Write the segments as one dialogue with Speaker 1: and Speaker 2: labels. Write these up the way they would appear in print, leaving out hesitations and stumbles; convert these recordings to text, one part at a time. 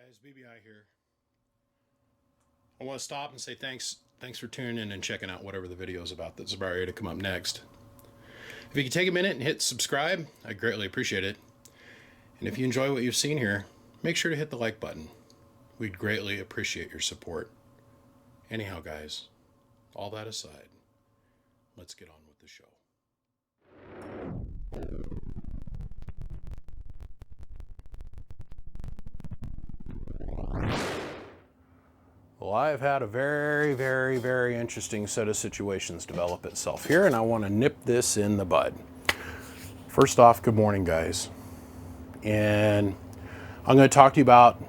Speaker 1: Guys, BBI here. I want to stop and say thanks for tuning in and checking out whatever the video is about that's about ready to come up next. If you could take a minute and hit subscribe, I greatly appreciate it. And if you enjoy what you've seen here, make sure to hit the like button. We'd greatly appreciate your support. Anyhow, guys, all that aside, let's get on with the show. Well, I've had a very interesting set of situations develop itself here, and I want to nip this in the bud. First off, good morning, guys. And I'm going to talk to you about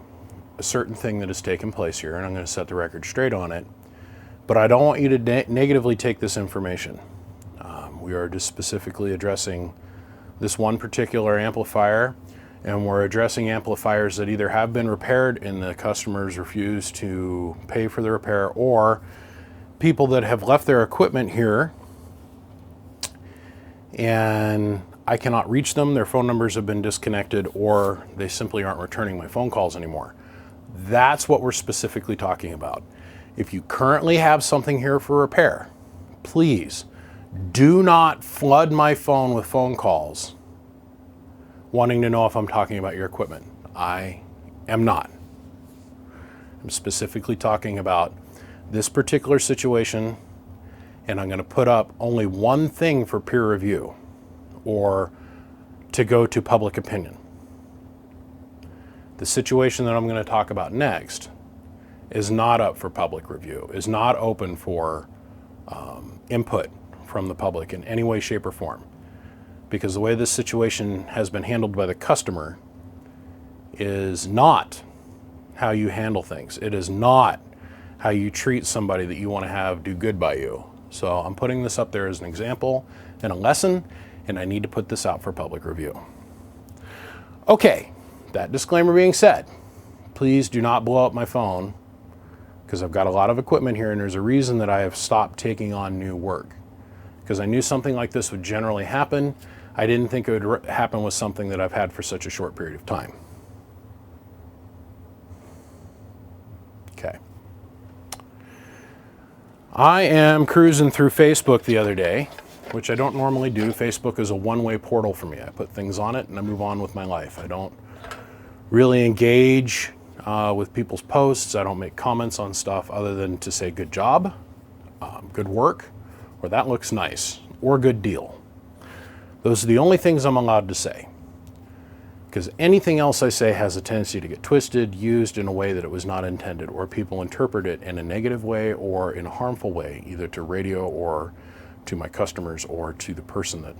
Speaker 1: a certain thing that has taken place here, and I'm going to set the record straight on it. But I don't want you to negatively take this information. We are just specifically addressing this one particular amplifier, and we're addressing amplifiers that either have been repaired and the customers refuse to pay for the repair, or people that have left their equipment here and I cannot reach them, their phone numbers have been disconnected, or they simply aren't returning my phone calls anymore. That's what we're specifically talking about. If you currently have something here for repair, please do not flood my phone with phone calls wanting to know if I'm talking about your equipment. I am not. I'm specifically talking about this particular situation, and I'm going to put up only one thing for peer review or to go to public opinion. The situation that I'm going to talk about next is not up for public review, is not open for input from the public in any way, shape, or form. Because the way this situation has been handled by the customer is not how you handle things. It is not how you treat somebody that you want to have do good by you. So I'm putting this up there as an example and a lesson, and I need to put this out for public review. Okay, that disclaimer being said, please do not blow up my phone, because I've got a lot of equipment here, and there's a reason that I have stopped taking on new work. Because I knew something like this would generally happen. I didn't think it would happen with something that I've had for such a short period of time. Okay. I am cruising through Facebook the other day, which I don't normally do. Facebook is a one-way portal for me. I put things on it and I move on with my life. I don't really engage with people's posts. I don't make comments on stuff other than to say good job, good work, or that looks nice, or good deal. Those are the only things I'm allowed to say. Because anything else I say has a tendency to get twisted, used in a way that it was not intended, or people interpret it in a negative way or in a harmful way, either to radio or to my customers or to the person that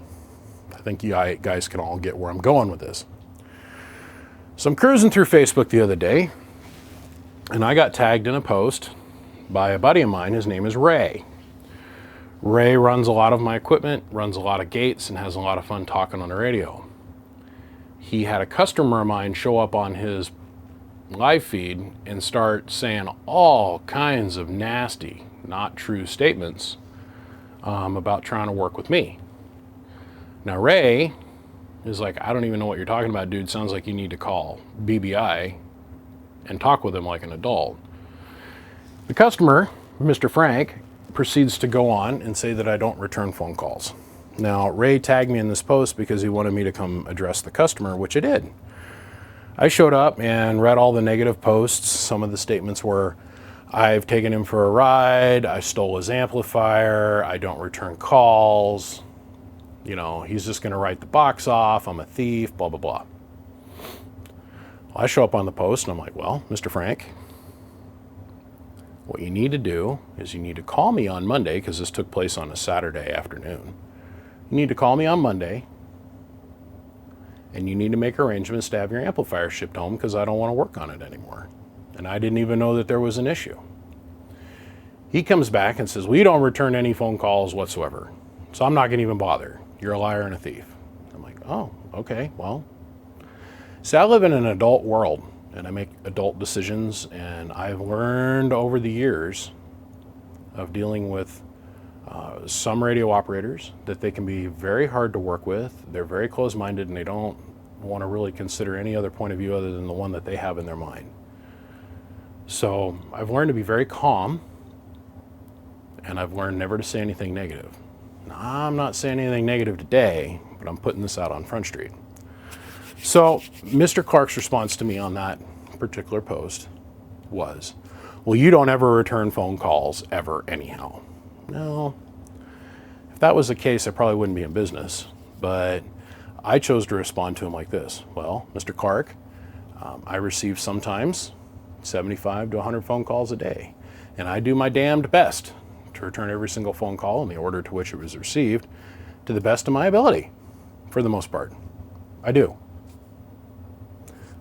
Speaker 1: I think you guys can all get where I'm going with this. So I'm cruising through Facebook the other day, and I got tagged in a post by a buddy of mine. His name is Ray. Ray runs a lot of my equipment, runs a lot of gates, and has a lot of fun talking on the radio. He had a customer of mine show up on his live feed and start saying all kinds of nasty, not true statements about trying to work with me. Now Ray is like, I don't even know what you're talking about, dude. Sounds like you need to call BBI and talk with him like an adult. The customer, Mr. Frank, proceeds to go on and say that I don't return phone calls. Now, Ray tagged me in this post because he wanted me to come address the customer, which I did. I showed up and read all the negative posts. Some of the statements were, I've taken him for a ride, I stole his amplifier, I don't return calls, you know, he's just going to write the box off, I'm a thief, blah, blah, blah. Well, I show up on the post and I'm like, well, Mr. Frank, what you need to do is you need to call me on Monday, because this took place on a Saturday afternoon. You need to call me on Monday, and you need to make arrangements to have your amplifier shipped home, because I don't want to work on it anymore. And I didn't even know that there was an issue. He comes back and says, well, you don't return any phone calls whatsoever, so I'm not going to even bother. You're a liar and a thief. I'm like, oh, okay, well. See, I live in an adult world, and I make adult decisions, and I've learned over the years of dealing with some radio operators that they can be very hard to work with. They're very close-minded, and they don't want to really consider any other point of view other than the one that they have in their mind. So I've learned to be very calm, and I've learned never to say anything negative. Now, I'm not saying anything negative today, but I'm putting this out on Front Street. So Mr. Clark's response to me on that particular post was, well, you don't ever return phone calls ever anyhow. No, if that was the case, I probably wouldn't be in business. But I chose to respond to him like this. Well, Mr. Clark, I receive sometimes 75 to 100 phone calls a day, and I do my damned best to return every single phone call in the order to which it was received to the best of my ability, for the most part. I do.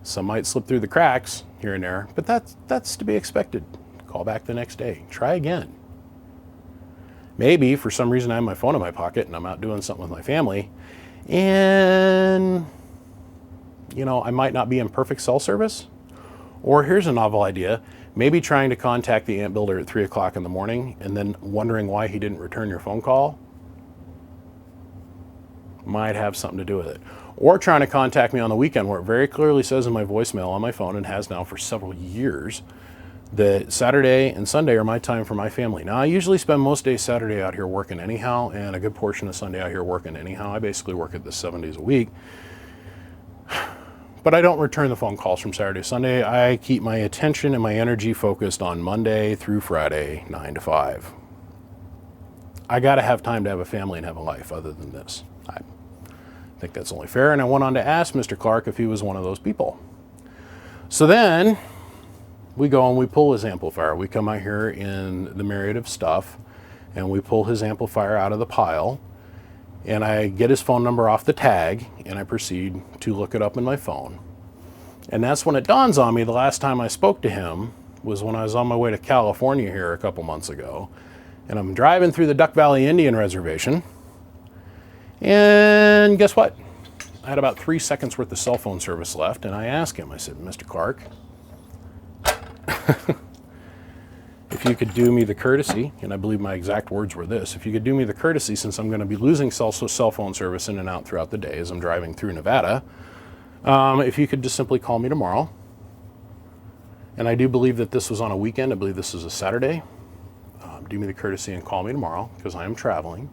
Speaker 1: Some might slip through the cracks here and there, but that's to be expected. Call back the next day. Try again. Maybe for some reason I have my phone in my pocket and I'm out doing something with my family, and I might not be in perfect cell service. Or here's a novel idea. Maybe trying to contact the ant builder at 3 o'clock in the morning and then wondering why he didn't return your phone call might have something to do with it. Or trying to contact me on the weekend, where it very clearly says in my voicemail on my phone, and has now for several years, that Saturday and Sunday are my time for my family. Now, I usually spend most days Saturday out here working anyhow, and a good portion of Sunday out here working anyhow. I basically work at this 7 days a week. But I don't return the phone calls from Saturday to Sunday. I keep my attention and my energy focused on Monday through Friday, 9 to 5. I got to have time to have a family and have a life other than this. I think that's only fair. And I went on to ask Mr. Clark if he was one of those people. So then we go and we pull his amplifier. We come out here in the myriad of stuff and we pull his amplifier out of the pile. And I get his phone number off the tag, and I proceed to look it up in my phone. And that's when it dawns on me the last time I spoke to him was when I was on my way to California here a couple months ago. And I'm driving through the Duck Valley Indian Reservation. And guess what? I had about 3 seconds worth of cell phone service left, and I asked him, I said, Mr. Clark, if you could do me the courtesy, and I believe my exact words were this, if you could do me the courtesy, since I'm going to be losing cell phone service in and out throughout the day as I'm driving through Nevada, if you could just simply call me tomorrow. And I do believe that this was on a weekend. I believe this was a Saturday. Do me the courtesy and call me tomorrow, because I am traveling,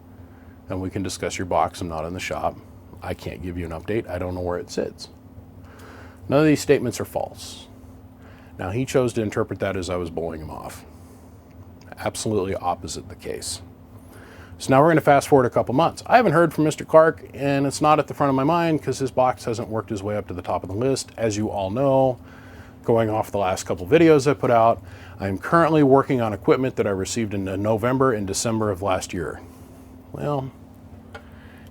Speaker 1: and we can discuss your box. I'm not in the shop. I can't give you an update. I don't know where it sits. None of these statements are false. Now, he chose to interpret that as I was blowing him off. Absolutely opposite the case. So now we're going to fast forward a couple months. I haven't heard from Mr. Clark, and it's not at the front of my mind because his box hasn't worked his way up to the top of the list. As you all know, going off the last couple videos I put out, I'm currently working on equipment that I received in November and December of last year. Well,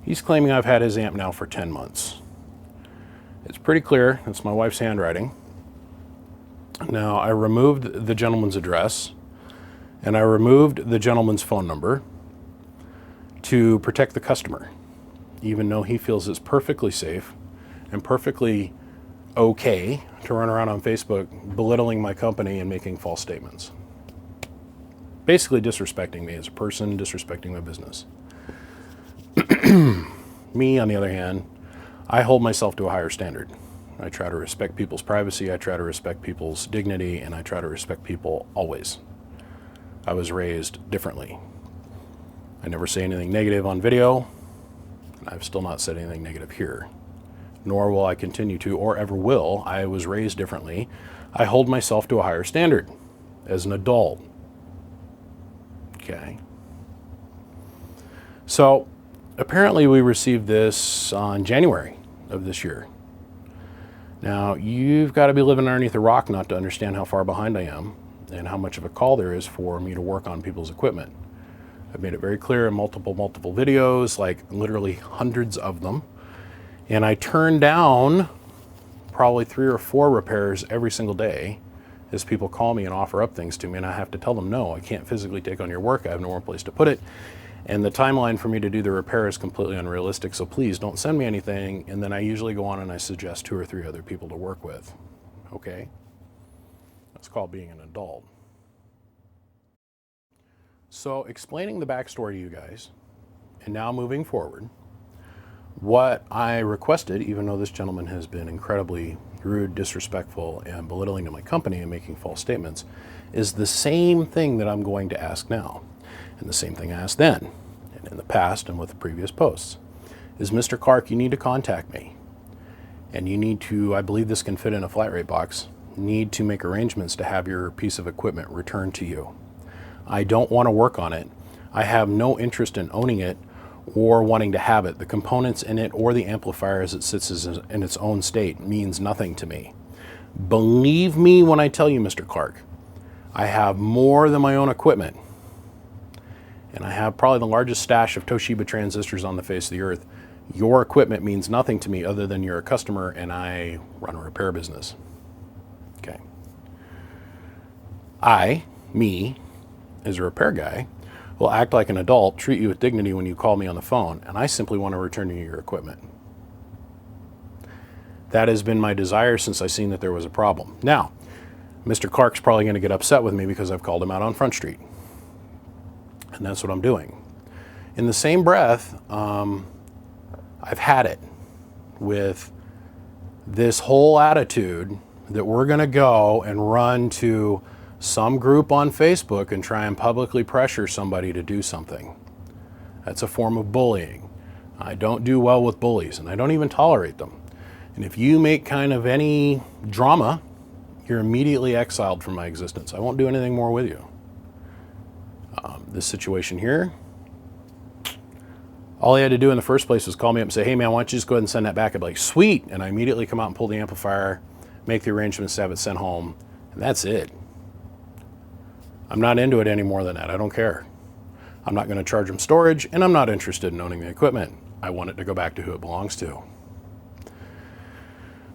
Speaker 1: he's claiming I've had his amp now for 10 months. It's pretty clear. It's my wife's handwriting. Now, I removed the gentleman's address, and I removed the gentleman's phone number to protect the customer, even though he feels it's perfectly safe and perfectly okay to run around on Facebook belittling my company and making false statements. Basically disrespecting me as a person, disrespecting my business. Me, on the other hand, I hold myself to a higher standard. I try to respect people's privacy, I try to respect people's dignity, and I try to respect people always. I was raised differently. I never say anything negative on video, and I've still not said anything negative here. Nor will I continue to, or ever will. I was raised differently. I hold myself to a higher standard as an adult. Okay. So, apparently we received this on January of this year. Now, you've got to be living underneath a rock not to understand how far behind I am and how much of a call there is for me to work on people's equipment. I've made it very clear in multiple videos, like literally hundreds of them. And I turn down probably 3 or 4 repairs every single day as people call me and offer up things to me, and I have to tell them, no, I can't physically take on your work. I have no more place to put it. And the timeline for me to do the repair is completely unrealistic, so please don't send me anything. And then I usually go on and I suggest 2 or 3 other people to work with. Okay? That's called being an adult. So explaining the backstory to you guys, and now moving forward, what I requested, even though this gentleman has been incredibly rude, disrespectful, and belittling to my company and making false statements, is the same thing that I'm going to ask now. And the same thing I asked then, and in the past, and with the previous posts, is Mr. Clark, you need to contact me. And you need to, I believe this can fit in a flat rate box, need to make arrangements to have your piece of equipment returned to you. I don't want to work on it. I have no interest in owning it or wanting to have it. The components in it or the amplifier as it sits in its own state means nothing to me. Believe me when I tell you, Mr. Clark, I have more than my own equipment. And I have probably the largest stash of Toshiba transistors on the face of the earth. Your equipment means nothing to me other than you're a customer and I run a repair business. Okay. Me, as a repair guy, will act like an adult, treat you with dignity when you call me on the phone, and I simply want to return you your equipment. That has been my desire since I seen that there was a problem. Now, Mr. Clark's probably going to get upset with me because I've called him out on Front Street. And that's what I'm doing. In the same breath, I've had it with this whole attitude that we're going to go and run to some group on Facebook and try and publicly pressure somebody to do something. That's a form of bullying. I don't do well with bullies, and I don't even tolerate them. And if you make kind of any drama, you're immediately exiled from my existence. I won't do anything more with you. This situation here, all he had to do in the first place was call me up and say, hey man, why don't you just go ahead and send that back? I'd be like, sweet. And I immediately come out and pull the amplifier, make the arrangements to have it sent home, and that's it. I'm not into it any more than that. I don't care. I'm not going to charge them storage, and I'm not interested in owning the equipment. I want it to go back to who it belongs to.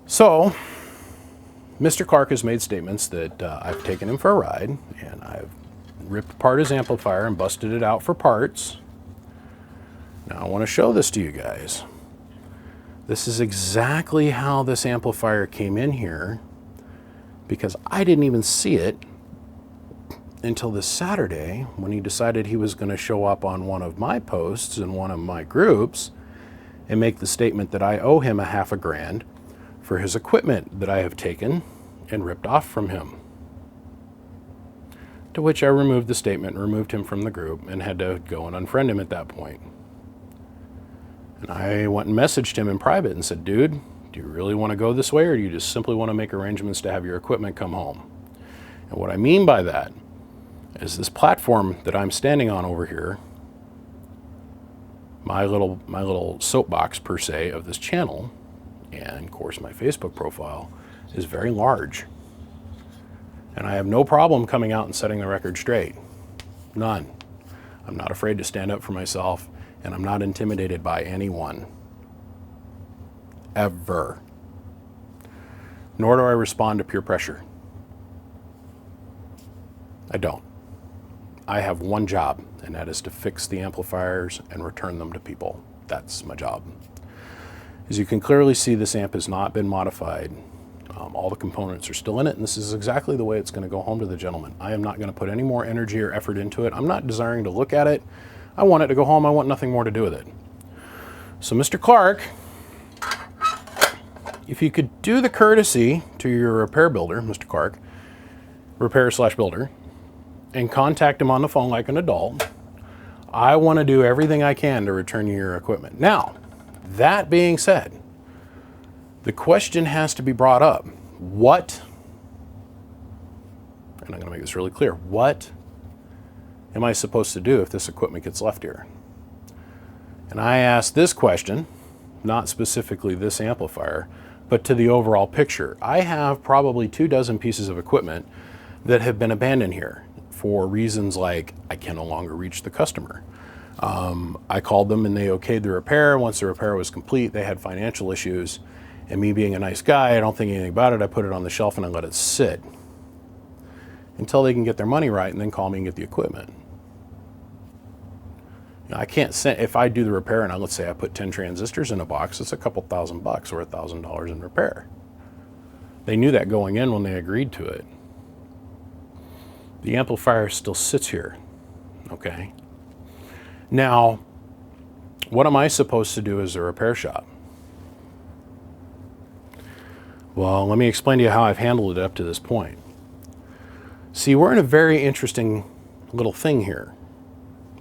Speaker 1: So, Mr. Clark has made statements that I've taken him for a ride, and I've ripped apart his amplifier and busted it out for parts. Now I want to show this to you guys. This is exactly how this amplifier came in here, because I didn't even see it until this Saturday when he decided he was going to show up on one of my posts in one of my groups and make the statement that I owe him $500,000 for his equipment that I have taken and ripped off from him. To which I removed the statement, removed him from the group, and had to go and unfriend him at that point. And I went and messaged him in private and said, dude, do you really want to go this way, or do you just simply want to make arrangements to have your equipment come home? And what I mean by that is this platform that I'm standing on over here, my little soapbox per se of this channel, and of course my Facebook profile, is very large. And I have no problem coming out and setting the record straight. None. I'm not afraid to stand up for myself, and I'm not intimidated by anyone. Ever. Nor do I respond to peer pressure. I don't. I have one job, and that is to fix the amplifiers and return them to people. That's my job. As you can clearly see, this amp has not been modified. All the components are still in it, and this is exactly the way it's going to go home to the gentleman. I am not going to put any more energy or effort into it. I'm not desiring to look at it. I want it to go home. I want nothing more to do with it. So Mr. Clark, if you could do the courtesy to your repair builder, Mr. Clark, repair/builder, and contact him on the phone like an adult, I want to do everything I can to return you your equipment. Now, that being said, the question has to be brought up. What, and I'm going to make this really clear, what am I supposed to do if this equipment gets left here? And I asked this question, not specifically this amplifier, but to the overall picture. I have probably 24 pieces of equipment that have been abandoned here for reasons like I can no longer reach the customer. I called them and they okayed the repair. Once the repair was complete, they had financial issues. And me being a nice guy, I don't think anything about it. I put it on the shelf and I let it sit until they can get their money right and then call me and get the equipment. You know, I can't send, if I do the repair and let's say I put 10 transistors in a box, it's a couple $1,000 or $1,000 in repair. They knew that going in when they agreed to it. The amplifier still sits here, okay? Now, what am I supposed to do as a repair shop? Well, let me explain to you how I've handled it up to this point. See, we're in a very interesting little thing here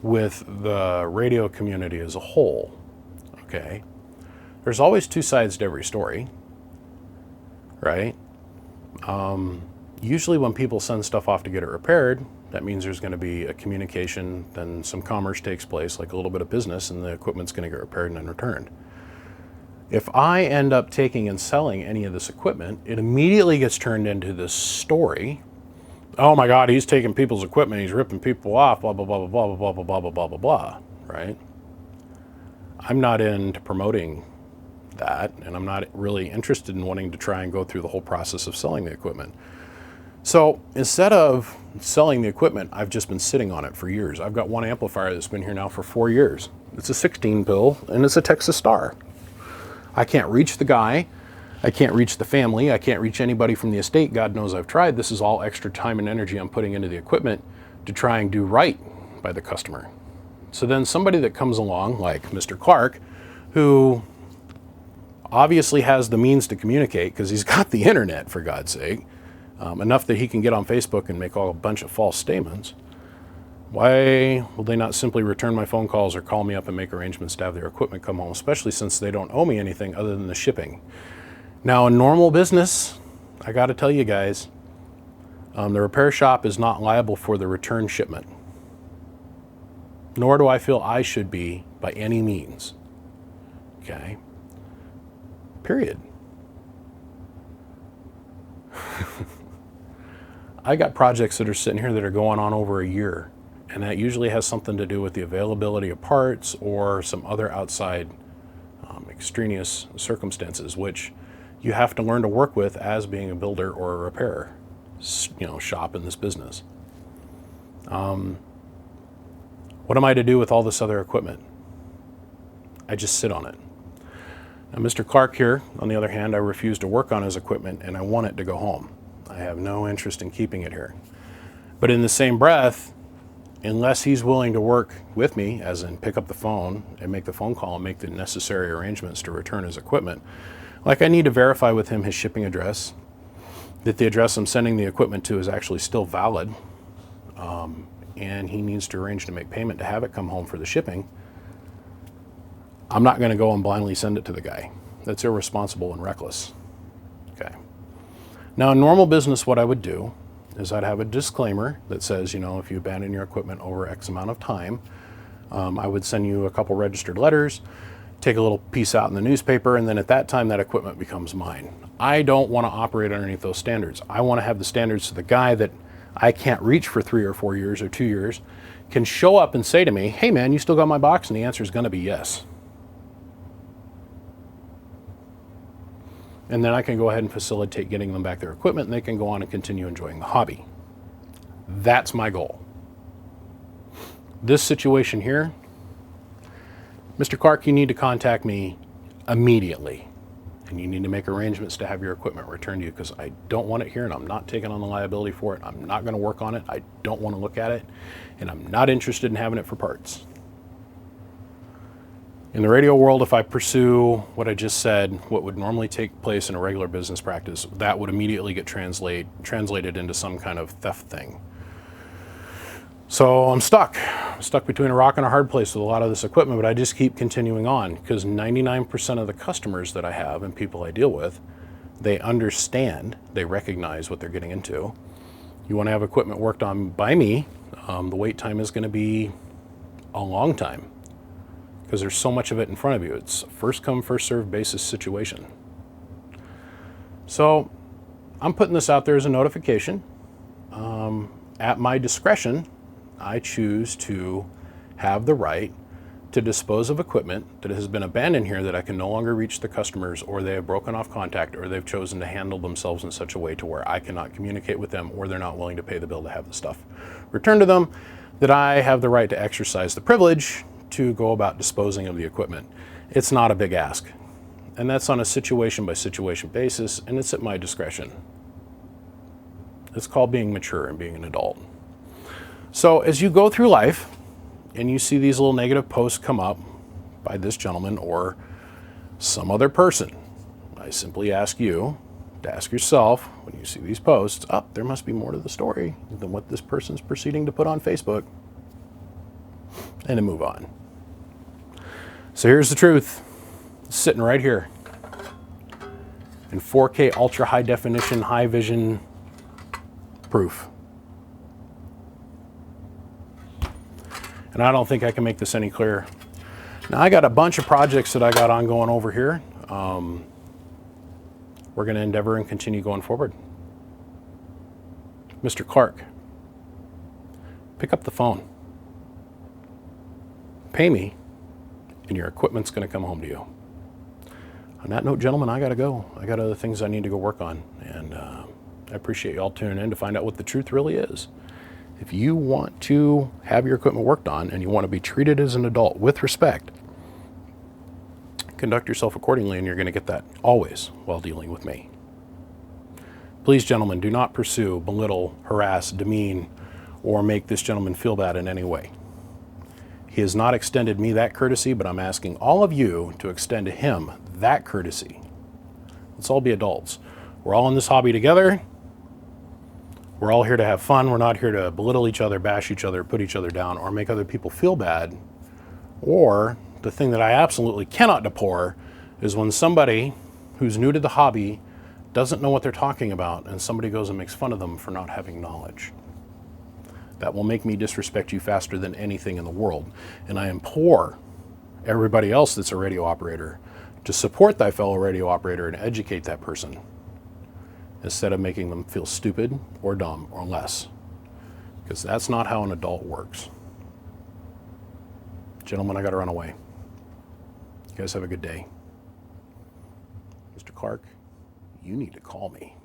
Speaker 1: with the radio community as a whole, okay? There's always two sides to every story, right? Usually when people send stuff off to get it repaired, that means there's going to be a communication, then some commerce takes place, like a little bit of business, and the equipment's going to get repaired and then returned. If I end up taking and selling any of this equipment, it immediately gets turned into this story. Oh my God, he's taking people's equipment, he's ripping people off, blah, blah, blah, blah, blah, blah, blah, blah, blah, blah, blah, blah, right? I'm not into promoting that, and I'm not really interested in wanting to try and go through the whole process of selling the equipment. So instead of selling the equipment, I've just been sitting on it for years. I've got one amplifier that's been here now for 4 years. It's a 16 pill and it's a Texas Star. I can't reach the guy. I can't reach the family. I can't reach anybody from the estate. God knows I've tried. This is all extra time and energy I'm putting into the equipment to try and do right by the customer. So then somebody that comes along, like Mr. Clark, who obviously has the means to communicate because he's got the internet, for God's sake, enough that he can get on Facebook and make a bunch of false statements. Why will they not simply return my phone calls or call me up and make arrangements to have their equipment come home, especially since they don't owe me anything other than the shipping? Now, in normal business, I got to tell you guys, the repair shop is not liable for the return shipment. Nor do I feel I should be by any means. Okay? Period. I got projects that are sitting here that are going on over a year, and that usually has something to do with the availability of parts or some other outside extraneous circumstances, which you have to learn to work with as being a builder or a repair, shop in this business. What am I to do with all this other equipment? I just sit on it. Now, Mr. Clark here, on the other hand, I refuse to work on his equipment and I want it to go home. I have no interest in keeping it here. But in the same breath, unless he's willing to work with me, as in pick up the phone and make the phone call and make the necessary arrangements to return his equipment, like I need to verify with him his shipping address, that the address I'm sending the equipment to is actually still valid, and he needs to arrange to make payment to have it come home for the shipping. I'm not going to go and blindly send it to the guy. That's irresponsible and reckless. Okay. Now, in normal business, what I would do is I'd have a disclaimer that says, if you abandon your equipment over X amount of time, I would send you a couple registered letters, take a little piece out in the newspaper, and then at that time, that equipment becomes mine. I don't want to operate underneath those standards. I want to have the standards so the guy that I can't reach for 3 or 4 years or 2 years can show up and say to me, hey man, you still got my box? And the answer is going to be yes. And then I can go ahead and facilitate getting them back their equipment, and they can go on and continue enjoying the hobby. That's my goal. This situation here, Mr. Clark, you need to contact me immediately, and you need to make arrangements to have your equipment returned to you, because I don't want it here and I'm not taking on the liability for it. I'm not going to work on it. I don't want to look at it, and I'm not interested in having it for parts. In the radio world, if I pursue what I just said, what would normally take place in a regular business practice, that would immediately get translated into some kind of theft thing. So I'm stuck between a rock and a hard place with a lot of this equipment, but I just keep continuing on because 99% of the customers that I have and people I deal with, they understand, they recognize what they're getting into. You want to have equipment worked on by me, the wait time is going to be a long time, because there's so much of it in front of you. It's a first come, first served basis situation. So I'm putting this out there as a notification. At my discretion, I choose to have the right to dispose of equipment that has been abandoned here that I can no longer reach the customers, or they have broken off contact, or they've chosen to handle themselves in such a way to where I cannot communicate with them, or they're not willing to pay the bill to have the stuff returned to them, that I have the right to exercise the privilege to go about disposing of the equipment. It's not a big ask. And that's on a situation by situation basis, and it's at my discretion. It's called being mature and being an adult. So as you go through life and you see these little negative posts come up by this gentleman or some other person, I simply ask you, to ask yourself when you see these posts, oh, there must be more to the story than what this person's proceeding to put on Facebook, and to move on. So here's the truth. It's sitting right here in 4K ultra high definition, high vision proof. And I don't think I can make this any clearer. Now I got a bunch of projects that I got ongoing over here. We're going to endeavor and continue going forward. Mr. Clark, pick up the phone. Pay me, and your equipment's going to come home to you. On that note, gentlemen, I got to go. I got other things I need to go work on. And I appreciate you all tuning in to find out what the truth really is. If you want to have your equipment worked on and you want to be treated as an adult with respect, conduct yourself accordingly, and you're going to get that always while dealing with me. Please, gentlemen, do not pursue, belittle, harass, demean, or make this gentleman feel bad in any way. He has not extended me that courtesy, but I'm asking all of you to extend to him that courtesy. Let's all be adults. We're all in this hobby together. We're all here to have fun. We're not here to belittle each other, bash each other, put each other down, or make other people feel bad. Or the thing that I absolutely cannot deplore is when somebody who's new to the hobby doesn't know what they're talking about and somebody goes and makes fun of them for not having knowledge. That will make me disrespect you faster than anything in the world. And I implore everybody else that's a radio operator to support thy fellow radio operator and educate that person instead of making them feel stupid or dumb or less. Because that's not how an adult works. Gentlemen, I got to run away. You guys have a good day. Mr. Clark, you need to call me.